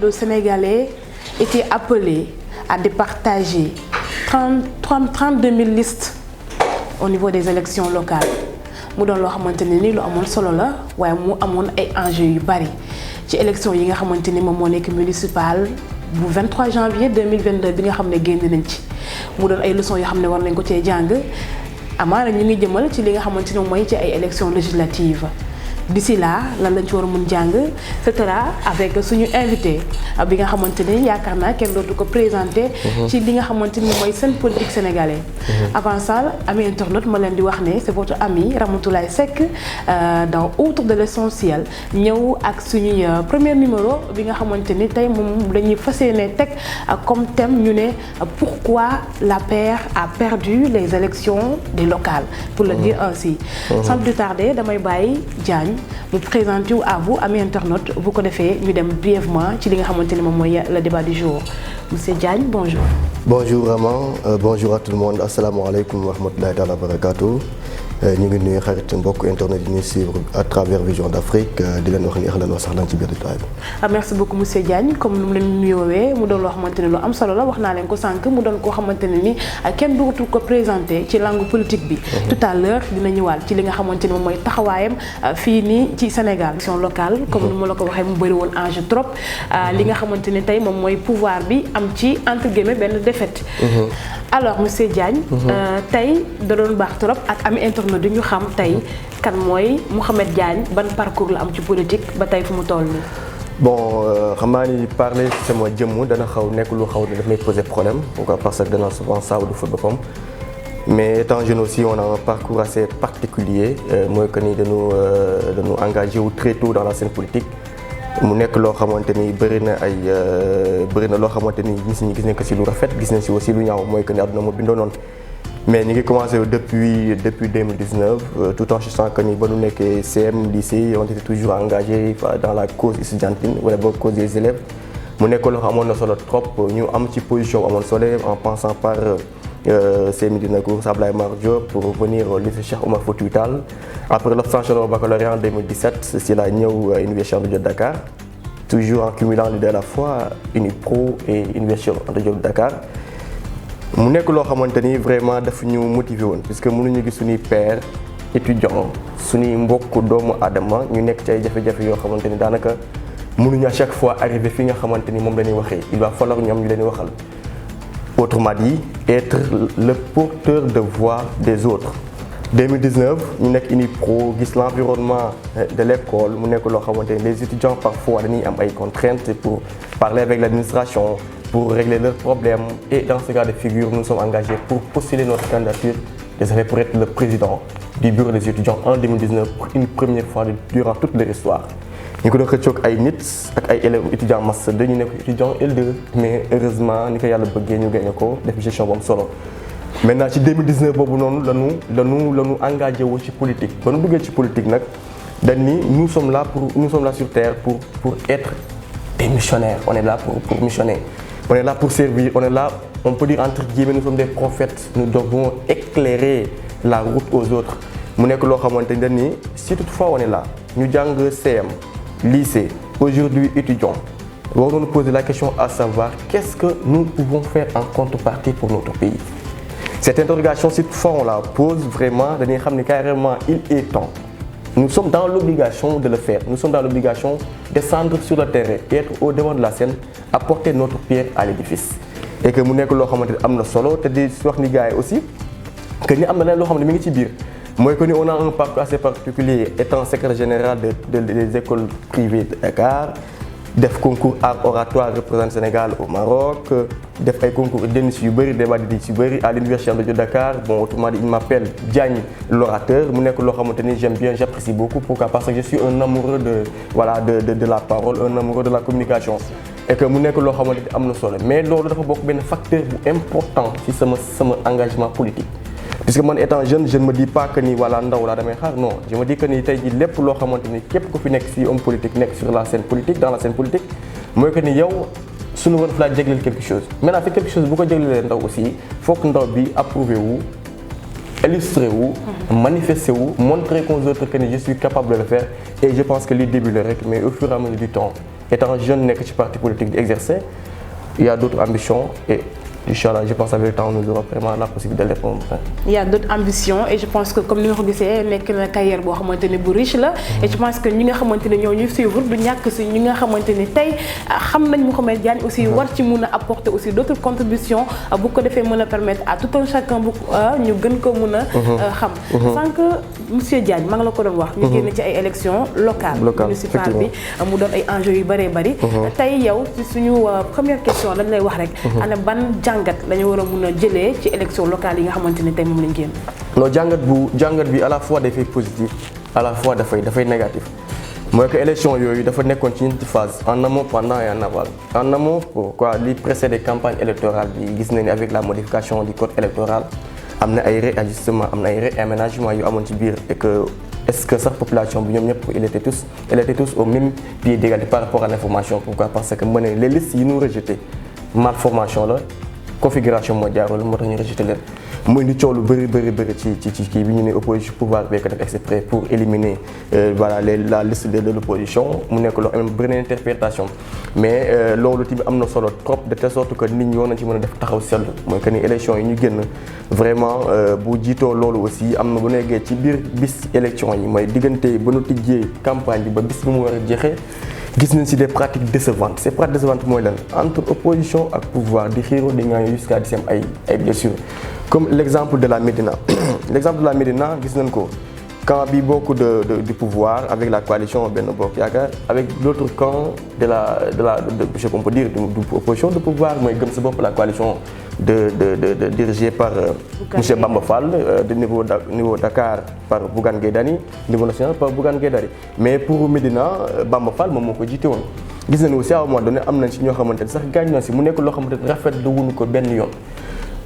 peuple sénégalais était appelé à départager 32 000 listes au niveau des élections locales mu doon loo xamante ne ni lu amoon solo la waaye mu amoon ay enjeux yu bari ci élection yi nga xamante ni moom moo nekk municipal bu 23 janvier 2022 bi nga xam ne génn nañ ci mu doon ay leçons yoo xam ne war nañ ko cee jàng amaana ñu ngi jëmal ci li nga xamante ni mooy ci ay élections législatives. D'ici là lan lañ ci war a mun jàng ce sera avec suñu invité bi nga xamante ni yaakaar naa kenn dootu ko présenté. ci li nga xamante ni mooy seen politique sénégalais. Avant ça ami internaute ma leen di wax ne c'est votre ami Ramatoulaye Seck dans Outre de l'essentiel ñëw ak suñuy premier numéro bi nga xamante ni tey moom dañuy fas yéene teg comme thème ñu ne pourquoi l'APR a perdu les élections des locales pour le dire ainsi. Sans plus tarder damay bàyyi Diagne mu présenter à vous amis internautes bu ko defee ñu dem brièvement ci li nga xamante ne moom mooy le débat du jour monsieur Diagne bonjour. Bonjour Raman, bonjour à tout le monde, asalaamaaleykum wa rahmatulahi taala wa barakatuh. ñu ngi nuyu xarit mbokk internet yi ñuy suivre à travers Vision d'Afrique di leen wax ni ahlan wa sahlan ci biir détail bi. Merci beaucoup monsieur Diagne comme nu mu leen nuyoowee mu doon loo xamante ne lu am solo la wax naa leen ko sànq mu doon koo xamante ne ni kenn dootul ko présenté ci langue politique bi. Tout à l'heure dina ñëwaat ci li nga xamante ne moom mooy taxawaayam fii nii ci Sénégal. Élection locale comme ni ma la ko waxee mu bëri woon enjeu trop li nga xamante ne tey moom mooy pouvoir bi am ci entre guillemets benn défaite. Alors monsieur Diagne. tey da doon baax trop ak ami internaute du ñu xam tey kan mooy Mouhamed Diagne ban parcours la am ci politique ba tey fu mu toll nii. Bon xam naa ni parler sama jëmm dana xaw nekk lu xaw ne daf may poser problème pourquoi parce que dana souvent saabu du fa boppam mais étant jeune aussi on a un parcours assez particulier mooy que ni dañu engagé wu très tôt dans la scène politique mu nekk loo xamante ni bëri na loo xamante ni gis nañ ko si lu rafet gis nañ si aussi lu ñaaw mooy que ni àdduna moo bindoo noonu. Mais ñu ngi commencé depuis 2019 tout en sachant que ni ba nu nekkee CM lycée on était toujours engagé dans la cause estudiantine wala boog cause des élèves mu nekk loo xam amoon na solo trop ñu am ci position amoon solo en passant par CM Dina Gour Abdoulaye Mar Diop pour venir au lycée Cheikh Oumar Foutiyou Tall après l'obtention du baccalauréat en 2017 si la ñëw Université Cheikh Anta Diop de Dakar toujours en cumulant les deux à la fois UNIPRO et Université Cheikh Anta Diop de Dakar. mu nekk loo xamante ni vraiment daf ñu motiver woon puisque mënuñu gis suñuy père étudiant suñuy mbokk doomu aadama ñu nekk ci ay jafe-jafe yoo xamante ni daanaka mënuñu à chaque fois arriver fi nga xamante ni moom la ñuy waxee il va falloir ñu am ñu leen di waxal. Autrement dit être le porteur de voix des autres. 2019 ñu nekk UNIPRO gis l'environnement de l'école mu nekk loo xamante ni les étudiants parfois dañuy am ay contraintes pour parler avec l'administration. Pour régler leurs problèmes et dans ce cas de figure nous sommes engagés pour postuler notre candidature désormais pour être le président du bureau des étudiants en 2019 pour une première fois durant toute leur histoire. ñu ko doon xëccoog ay nit ak ay élèves étudiants master 2 ñu nekk étudiants L2 mais heureusement ni ko yàlla bëggee ñu gagné ko def gestion bu am solo. Maintenant ci 2019 boobu noonu lañu engagé wu ci politique ba nu duggee ci politique nag dañ ni nous sommes là sur terre pour être des missionnaires on est là pour missionner. On est là pour servir, on est là, on peut dire entre guillemets, nous sommes des prophètes, nous devons éclairer la route aux autres. Mu nekk loo xamante ni si toutefois on est là ñu jàng CM lycée aujourd'hui étudiant war nañu poser la question à savoir qu'est-ce que nous pouvons faire en contrepartie pour notre pays. Cette interrogation si toutefois on la pose vraiment dañuy xam ni carrément il est temps. Nous sommes dans l'obligation de le faire. Nous sommes dans l'obligation de descendre sur le terrain et être au devant de la scène, apporter notre pierre à l'édifice. Et que mu nekk loo xamante ni am na solo te di wax ni gars yi aussi que ni am na leen loo xam ne mi ngi ci biir mooy que ni on a un parcours assez particulier étant secrétaire général des écoles privées de Dakar def concours art oratoire représente Sénégal au Maroc def ay concours d'ENS yu bëri débat yu bëri à l'université de Dakar bon autrement dit il m'appelle Diagne l'orateur mu nekk loo xamante ni j'aime bien j'apprécie beaucoup pourquoi parce que je suis un amoureux de la parole un amoureux de la communication et que mu nekk loo xamante ni am na solo mais loolu dafa bokk benn facteur bu important ci sama engagement politique. Puisque man étant jeune je ne me dis pas que ni voilà ndaw laa damay xaar non je me dis que ni tey jii lépp loo xamante ni képp ku fi nekk ci homme politique nekk sur la scène politique dans la scène politique mooy que ni yow suñu war laa jégleel quelque chose maintenant c'est quelque chose bu ko jéglelee ndaw aussi foog ndaw bi approuvé wu illustrer wu manifester wu montrer aux autres que je suis capable de le faire et je pense que li début la rek mais au fur et à mesure du temps étant jeune nekk ci parti politique di exercer il y a d'autres ambitions et Inch'Allah, je pense avec le temps nous aurons vraiment la possibilité de répondre. Il y a d'autres ambitions et je pense que comme ni nga ko gisee nekk na carrière boo xamante ne bu riche la. et je pense que ñi nga xamante ne ñoo ñuy suivre du ñàkk si ñi nga xamante ni tey xam nañ Mouhamed Diagne aussi war ci mun a apporter aussi d'autres contributions bu ko defee mën a permettre à tout un chacun bu ñu gën ko mun a xam. Sànq monsieur Diagne maa ngi la ko doon wax. ñu génn ci ay élections locales. municipales bi mu doon ay enjeux yu bëree bëri. tey yow ci suñu première question dañ lay wax rek. ana ban jàngat lañu war a mun a jëlee ci élection locale yi nga xamante ni tey moom lañ génn. non jàngat bi à la fois dafay positif à la fois dafay négatif mooy que élection yooyu dafa nekkoon ci ñetti phase en amont pendant et en aval. En amont pourquoi li précédé campagne électorale bi gis nañu avec la modification du code électoral am na ay réajustement am na ay réaménagement yu amoon ci biir et que est-ce que sax population bi ñoom ñëpp ils étaient tous au même pied d'égalité par rapport à l'information. Pourquoi? Parce que mu ne les listes yi ñu rejeté malformation la. Configuration moo jaarul moo tax ñu rejeté leen muy ni coow lu bëri ci kii bi ñu ne opposition pouvoir bi ko def exprès pour éliminer voilà la liste de l'opposition mu nekk loo am benn interprétation mais loolu tamit am na solo trop de telle sorte que nit ñi war nañ ci mën a def taxaw seetlu mooy que ni élection yi ñu génn vraiment bu jiitoo loolu aussi am na bu nekkee ci biir bis élection yi mooy diggante ba nu tijjee campagne bi ba bis bi mu war a jeexee gis nañ ci des pratiques décevantes ces pratiques décevantes mooy lan entre opposition ak pouvoir di xiiroo di ŋaayoo jusqu'à di si am ay blessures comme l'exemple de la Médina l'exemple de la Médina gis nañ ko camp bi bokk du pouvoir avec la coalition Benno Bokk Yaakaar avec l'autre camp de ce qu'on peut dire de opposition de pouvoir mooy Gëm Sa Bopp la coalition dirigée par monsieur Bamba Fall de niveau Dakar par Bougane Gueye Dany niveau national par Bougane Gueye Dany mais pour Médina Bamba Fall moom moo ko jiite woon gis nañu aussi à un moment donné am nañ ci ñoo xamante ne sax gaañ na si mu nekk loo xamante ne rafet lu wuñu ko benn yoon.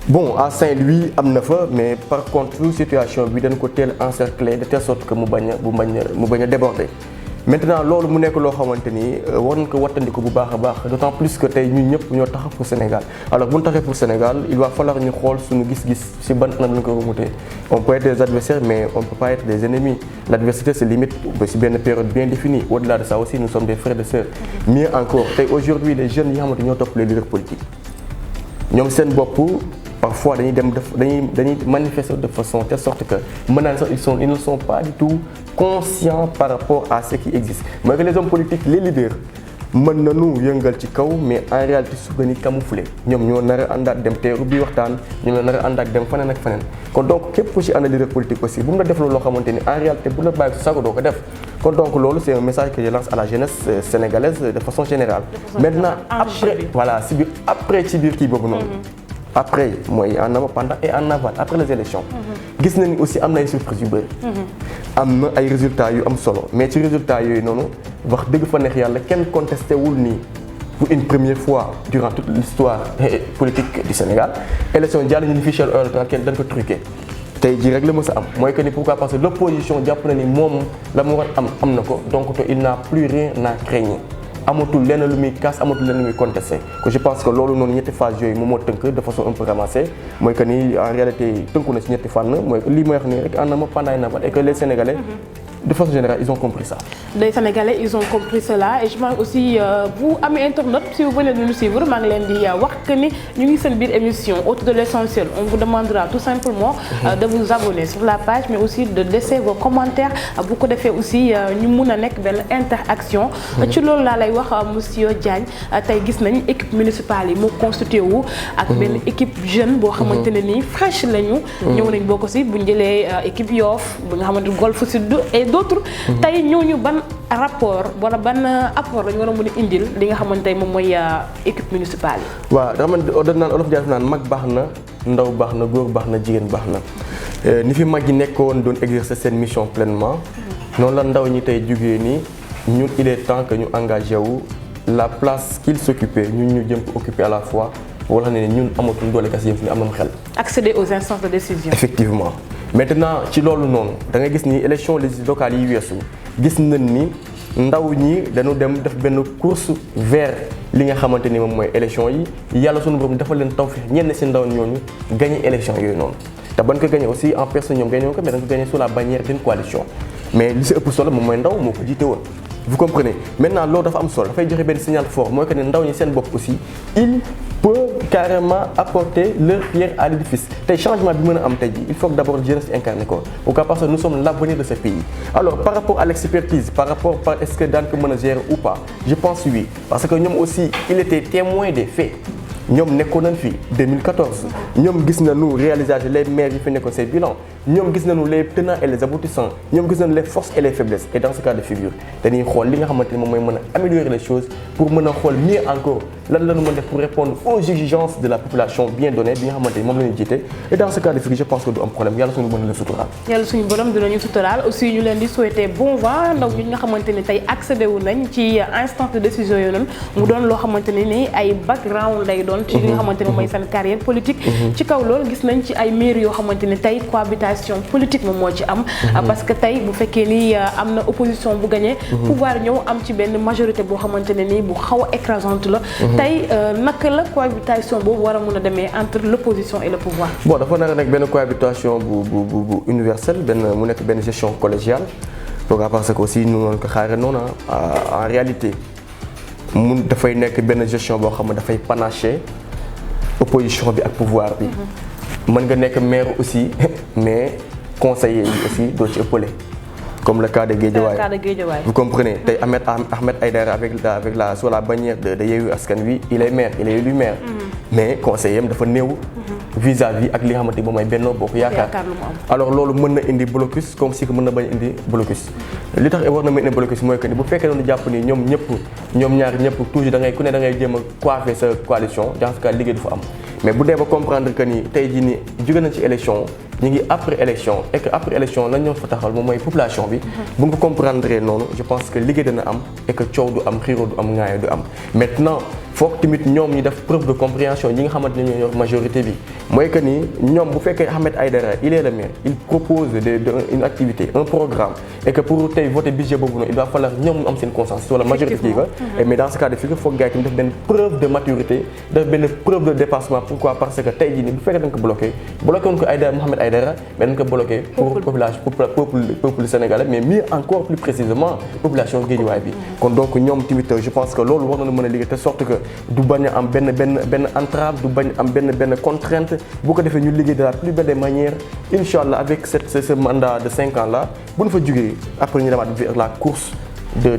Bon à Saint-Louis am na fa mais par contre situation bi dañ ko teel encercler de telle sorte que mu bañ a déborder maintenant loolu mu nekk loo xamante ni war nañ ko wattandiku bu baax a baax d'autant plus que tey ñun ñëpp ñoo taxaw pour Sénégal alors bu ñu taxee pour Sénégal il va falloir ñu xool suñu gis-gis ci ban na lañ ko remonter on peut être des adversaires mais on peut pas être des ennemis l'adversité se limite ci benn période bien définie au-delà de ça aussi nous sommes des frères et sœurs mieux encore tey aujourd'hui les jeunes yi nga xamante ñoo topp les leaders politiques ñoom seen bopp parfois dañuy manifester de façon telle sorte que mën naa sax ils ne sont pas du tout conscients par rapport à ce qui existe mooy que les hommes politiques les leaders mën nañu yëngal ci kaw mais en réalité su gën a camoufler ñoom ñoo nar a àndaat dem teeru bi waxtaan ñoom ñoo nar a àndaat dem faneen ak faneen kon donc képp ku ci ànd leader politique aussi bu mu la def loo xamante ni en réalité bu la bàyyi su sago doo ko def kon donc loolu c'est un message que je lance à la jeunesse sénégalaise de façon générale maintenant après voilà après ci biir kii boobu noonu après mooy en amont pendant et en aval après les élections gis nañu aussi am na ay surprises yu bëri am na ay résultats yu am solo mais ci résultats yooyu noonu wax dëgg fa neex yàlla kenn contesté wul nii pour une première fois durant toute l'histoire politique du Sénégal élection jàll ñu ni fichier électoral kenn dañ ko truqué tey jii rek la mës a am mooy que ni pourquoi parce que l'opposition jàpp na ni moom la mu war am na ko donc te il n'a plus rien à craindre amatul lenn lu muy casse amatul lenn lu muy contesté que je pense que loolu noonu ñetti phase yooyu moom moo tënk de façon un peu ramassée mooy que ni en réalité tënku na ci ñetti fànn mooy lii mooy wax nii rek en amont pendant et en aval et que les Sénégalais de façon générale ils ont compris ça. Les Sénégalais ils ont compris cela et je pense aussi vous amee internautes si vous venez de nous suivre maa ngi leen di wax que ni ñu ngi seen biir émission autour de l'essentiel on vous demandera tout simplement de vous abonner sur la page mais aussi de laisser vos commentaires bu ko defee aussi ñu mun a nekk benn interaction. ci loolu laa lay wax monsieur Diagne tey gis nañ équipe municipale yi moo constitué wu. ak benn équipe jeune boo xamante ne nii fraîche lañu. ñëw nañ bokk si bu ñu jëlee équipe Yoff bu nga xamante Golf Sud et d'autres tey ñooñu ban rapport wala ban apport lañu war a mën a indil li nga xamante ne moom mooy équipe municipale yi. waaw dama naan olof Ndiaye naan mag baax na ndaw baax na góor baax na jigéen baax na ni fi mag yi nekkoon doon exercer seen mission pleinement noonu la ndaw ñi tey jugee nii ñun il est temps que ñu engagé wu la place qu'il s'occupait ñun ñu jëm ko occuper à la fois wala ne ñun amatul doole kas yëm fi ni am na xel. accéder aux instances de décision. Effectivement. Maintenant ci loolu noonu da nga gis ni élection locale yi weesu gis nañ ni ndaw ñi dañu dem def benn course vers li nga xamante ni moom mooy élection yi yàlla sunu borom dafa leen tawfeex ñenn ci ndaw ñooñu gagné élection yooyu noonu te ban ko gagné aussi en personne ñoom gagné ko mais dañ ko gagné sous la bannière d'une coalition mais li si ëpp solo moom mooy ndaw moo ko jiite woon. vous comprenez maintenant loolu dafa am solo dafay joxe benn signal fort mooy que ne ndaw ñi seen bopp aussi il peut carrément apporter leur pierre à l'édifice tey changement bi mën a am tey jii il faut que d'abord jeunesse incarné ko pourquoi parce que nous sommes l'avenir de ce pays. Alors par rapport à l'expertise par rapport est-ce que daan ko mën a gérer ou pas je pense oui parce que ñoom aussi il était témoin des faits. ñoom nekkoon nañ fi 2014 ñoom gis nañu réalisation les maires yi fi nekkoon seen bilan ñoom gis nañu les tenants et les aboutissants ñoom gis nañu les forces et les faiblesses et dans ce cas de figure dañuy xool li nga xamante ni moom mooy mën a améliorer les choses pour mën a xool mieux encore lan la ñu mën def pour répondre aux exigences de la population bien donnée bi nga xamante ni moom la ñuy jiite et dans ce cas de figure je pense que du am problème yàlla suñu mën la suturaal. yàlla suñu borom dinañu suturaal aussi ñu leen di souhaiter bon vent ndaw ñi nga xamante ni tey accédé wu nañ ci instance de décision yooyu noonu mu doon loo xamante ni ay background lay doon ci li nga xamante ni mooy seen carrière politique. ci kaw loolu gis nañ ci ay maires yoo xamante ni tey cohabitation politique moom moo ci am. parce que tey bu fekkee ni am na opposition bu gagné. pouvoir ñëw am ci benn majorité boo xamante ne ni bu xaw a écrasante la. tey naka la cohabitation boobu war a mun a demee entre l'opposition et le pouvoir. bon dafa nar a nekk benn cohabitation bu universelle mu nekk benn gestion collégiale donc parce que aussi ñu noonu ko xaaree noonu en réalité mun dafay nekk benn gestion boo xam ne dafay panacher opposition bi ak pouvoir bi. mën nga nekk maire aussi mais conseiller yi aussi doo ci ëppale. comme le cas de Guédiawaye. Vous comprenez tey Ahmed Aïdara avec la sur la bannière de Yewwi Askan Wi il est maire il est élu maire. mais conseiller am dafa néew. vis-à-vis ak li nga xamante ni moom mooy Benno Bokk Yaakaar. alors loolu mën na indi blocus comme si que mën na bañ indi blocus. li tax war na mën indi blocus mooy que ni bu fekkee doon jàpp ni ñoom ñaar ñëpp toujours da ngay ku ne da ngay jéem a coiffer sa coalition dans ce cas liggéey du fa am. mais bu dee ba comprendre que ni tey jii nii jóge nañ ci élection ñu ngi après élection et que après élection lañ ñoo fa taxawal moom mooy population bi. bu nga ko comprendre noonu je pense que liggéey dana am et que coow du am xiiroo du am ŋaayoo du am maintenant foog tamit ñoom ñu def preuve de compréhension ñi nga xamante ne ñoo yor majorité bi mooy que ni ñoom bu fekkee Ahmed Aïdara il est le maire il propose une activité un programme et que pour tey voter budget boobu noonu il va falloir ñoom ñu am seen consensus wala majorité bi mais dans ce cas de figure foog gars yi tamit def benn preuve de maturité def benn preuve de dépassement pourquoi parce que tey jii nii bu fekkee dañ ko bloqué woon ko Mohamed Aïdara mais dañ ko bloqué pour population peuple sénégalais mais mieux encore plus précisément population Guédiawaye bi kon donc ñoom tamit je pense que loolu war na mën a liggéey de sorte que du bañ a am benn entrave du bañ am benn contrainte bu ko defee ñu liggéey de la plus belle des manières inchallah avec ce mandat de 5 ans là bu ñu fa jógee après ñu demaat vers la course de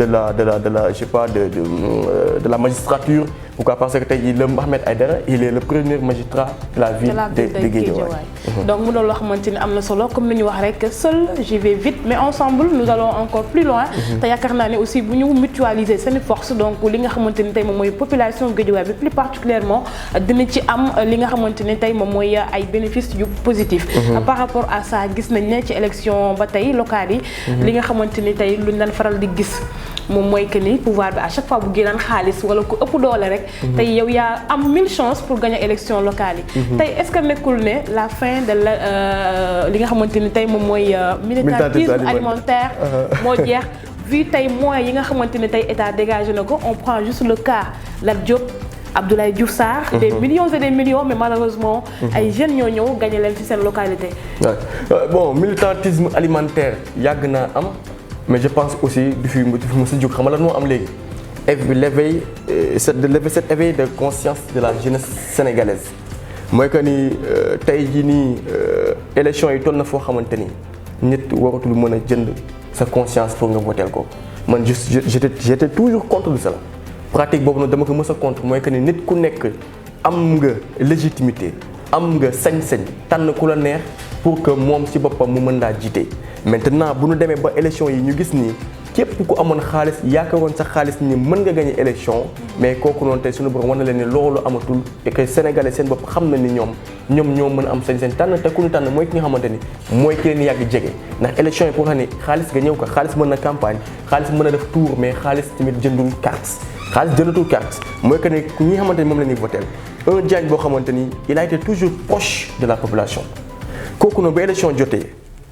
la je sais pas de la magistrature. Pourquoi? Parce que tey jii le Mohamed Aïdara il est le premier magistrat de la ville de Guédiawaye. donc mu doon loo xamante ni am na solo comme ni ñu wax rek seul j'y vais vite mais ensemble nous allons encore plus loin. te yaakaar naa ne aussi bu ñu mutualiser seen force donc li nga xamante ni tey moom mooy population Guédiawaye bi plus particulièrement dina ci am li nga xamante ni tey moom mooy ay bénéfices yu positifs. par rapport à ça gis nañ ne ci élection ba tey locales yi. li nga xamante ni tey luñ daan faral di gis. moom mooy que ni pouvoir bi à chaque fois bu génnaan xaalis wala ku ëpp doole rek. tey yow yaa am 1000 chances pour gagner élection locale yi. tey est-ce que nekkul ne la fin de li nga xamante ni tey moom mooy. militantisme alimentaire moo jeex. vu tey moyens yi nga xamante ni tey état dégagé na ko on prend juste le cas Lat Diop. Abdoulaye Diouf Sarr. des millions et des millions mais malheureusement. ay jeunes ñoo ñëw gagné leen ci seen localité. bon militantisme alimentaire yàgg naa am. mais je pense aussi du fi mos a jóg xam nga lan moo am léegi l'éveil cet éveil de conscience de la jeunesse sénégalaise mooy que ni tey jii nii élection yi toll na foo xamante ni nit waratul mën a jënd sa conscience pour nga voteel ko man j'étais toujours contre de cela pratique boobu nag dama ko mës a contre mooy que ni nit ku nekk am nga légitimité am nga sañ-sañ tànn ku la neex pour que moom ci boppam mu mën laa jiite. maintenant bu ñu demee ba élection yi ñu gis nii képp ku amoon xaalis yaakaaroon sa xaalis ni mën nga gagner élection mais kooku noonu tey suñu borom war na leen ni loolu amatul et que sénégalais seen bopp xam na ni ñoom ñoo mën a am sañ-sañ tànn te ku ñu tànn mooy ki nga xamante ni mooy ki leen yàgg jege ndax élection yi pour xam ni xaalis nga ñëw ko xaalis mën na campagne xaalis mën na def tour mais xaalis tamit jëndul carte xaalis jëndatul carte mooy que ni ñi nga xamante ni moom la ñuy voter un Diagne boo xamante ni il a été toujours proche de la population kooku noonu ba élection jotee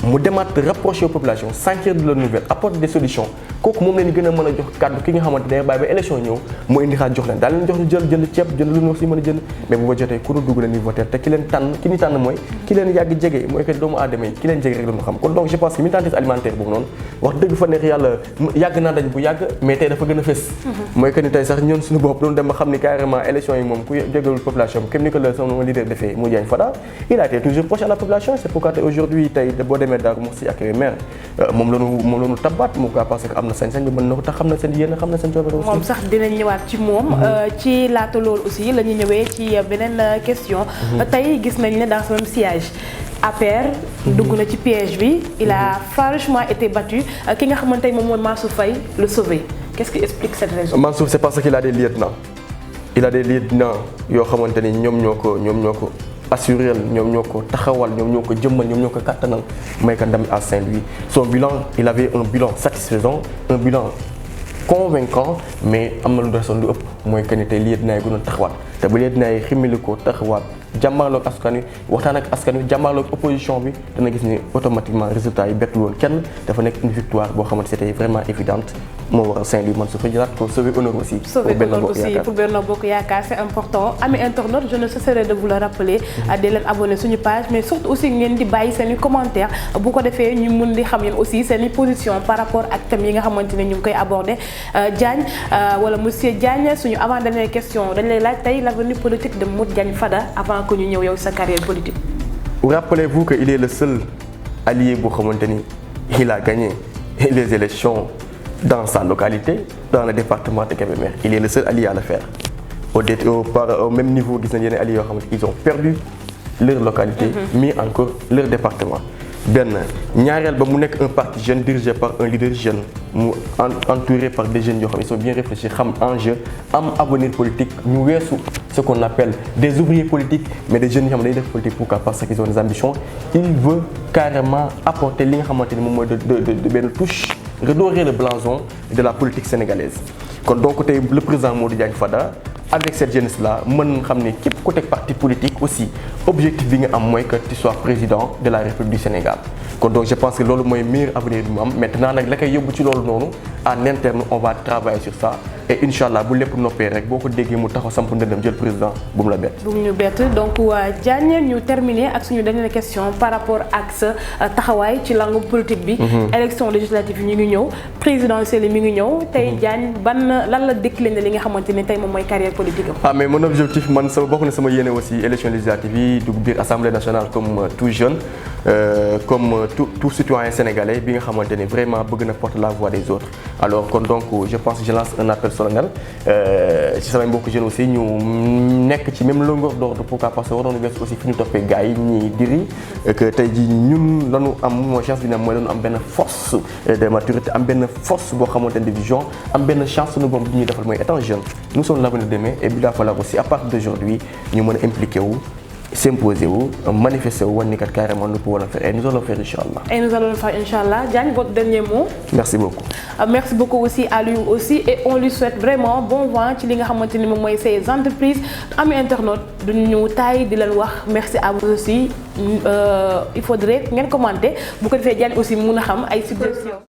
mu demaat rapprocher population s'enquérir de la nouvelle apporter des solutions kooku moom leen gën a mën a jox kàddu ki nga xamante ne bàyyi ba élection ñëw mu indi xaat jox leen daal leen jox ñu jënd ceeb jënd lu ñu wax si mën a jënd mais bu ba jotee ku dugg leen ni voter te ki leen tànn ki ni tànn mooy ki leen yàgg jege mooy que doomu aadama yi ki leen jege rek lañu xam kon donc je pense que militantisme alimentaire boobu noonu wax dëgg fa neex yàlla yàgg naa dañ bu yàgg mais tey dafa gën a fës mooy que ni tey sax ñun suñu bopp doonu dem ba xam ni carrément élection yi moom ku jógewul population bi comme ni ko la sama leader defee mu Diagne Fada il a été toujours proche à la population c'est pourquoi tey aujourd'hui tey boo demee Darou Mousty ak maire moom lañu tabaat mu ko parce que am na sañ-sañ bi mën na ko tax xam na seen yéen xam na seen coobare aussi. moom sax dinañ ñëwaat ci moom. ci laata loolu aussi la ñuy ñëwee ci beneen question. tey gis nañ ne dans ce même sillage APR dugg na ci piège bi il a franchement été battu ki nga xamante ne moom mooy Mansour Faye le sauver qu'est-ce qui explique cette raison. Mansour c'est parce qu'il a des lieutenants yoo xamante ni ñoom ñoo ko assuré ñoom ñoo ko taxawal ñoom ñoo ko jëmmal ñoom ñoo ko kattanal may ka ndam à Saint-Louis son bilan il avait un bilan satisfaisant un bilan convaincant mais am na lu desoon lu ëpp mooy que ni tey lieutenant yi gënoon taxawaat te bu lieutenant yi ximmili ko taxawaat jàmmaarloog askan wi waxtaan ak askan wi jàmmaarloog opposition bi dana gis ni automatiquement résultat yi bettul woon kenn dafa nekk une victoire boo xamante c'était vraiment évidente moo waral Saint-Louis man su fa jëlaat ko sauver honneur aussi. sauver honneur aussi pour Benno Bokk Yaakaar c'est important ami internaute je ne cesserai de vous le rappeler di leen abonner suñu page mais surtout aussi ngeen di bàyyi seen i commentaires bu ko defee ñu mun di xam yéen aussi seen i position par rapport ak thèmes yi nga xamante ne ñu ngi koy aborder Diagne wala monsieur Diagne suñu avant dernière question dañ lay laaj tey l'avenir politique de Modou Diagne Fada avant que ñu ñëw yow sa carrière politique. Rappelez-vous que il est le seul allié boo xamante ni il a gagné les élections dans sa localité dans le département de Kébémer il est le seul allié à le faire au même niveau gis nañ yeneen alliés yoo xamante ils ont perdu leur localité mais encore leur département benn ñaareel ba mu nekk un parti jeune dirigé par un leader jeune mu entouré par des jeunes yoo xam ils sont bien réfléchis xam enjeu am avenir politique ñu weesu ce qu'on appelle des ouvriers politiques mais des jeunes yoo xam ne dañuy def politique pourquoi parce qu'ils ont des ambitions il veut carrément apporter li nga xamante ni moom mooy de benn touche redorer le blason de la politique sénégalaise kon donc tey le président Modou Diagne Fada avec cette jeunesse là mën xam ne képp ku teg parti politique aussi objectif bi nga am mooy que tu sois président de la République du Sénégal kon donc je pense que loolu mooy meilleur avenir bi mu am maintenant nag la koy yóbbu ci loolu noonu en interne on va travailler sur ça et incha allah bu lépp noppee rek boo ko déggee mu taxaw samp ndëndam jël président bu mu la bett. bu mu ñu bett donc Diagne ñu terminer ak suñu dernière question par rapport ak sa taxawaay ci langue politique bi. élection législative yi ñu ngi ñëw présidentielle yi mi ngi ñëw tey Diagne lan la décliné li nga xamante ni tey moom mooy carrière politique am. ah mais mon objectif man sama bokk na sama yéene aussi élection législative yi dugg biir assemblée nationale comme tout jeune comme tout citoyen sénégalais bi nga xamante ni vraiment bëgg na porter la voix des autres alors kon donc je pense que je lance un appel solennel ci samay mbokku jeunes aussi ñu nekk ci même longueur d'ordre pourquoi parce que waroon wees aussi fi ñu toppee gars yi ñi diri que tey jii ñun lañu am mooy chance bi ne mooy lañu am benn force de maturité am benn force boo xamante ne de vision am benn chance suñu borom bi ñuy defal mooy étant jeune nous sommes l'avenir de demain et il va falloir aussi à partir d'aujourd'hui ñu mën a impliqué wu s'imposer wu manifester wu wan ni kat carrément nous pouvons le faire et nous allons le faire inchallah. Et nous allons le faire inchallah. Diagne, votre dernier mot. Merci beaucoup. Merci beaucoup aussi à lui aussi et on lui souhaite vraiment bon vent ci li nga xamante ni moom mooy ces entreprises ami internautes duñu taay di leen wax merci à vous aussi il faudrait ngeen commenter bu ko defee Diagne aussi mun a xam ay suggestions.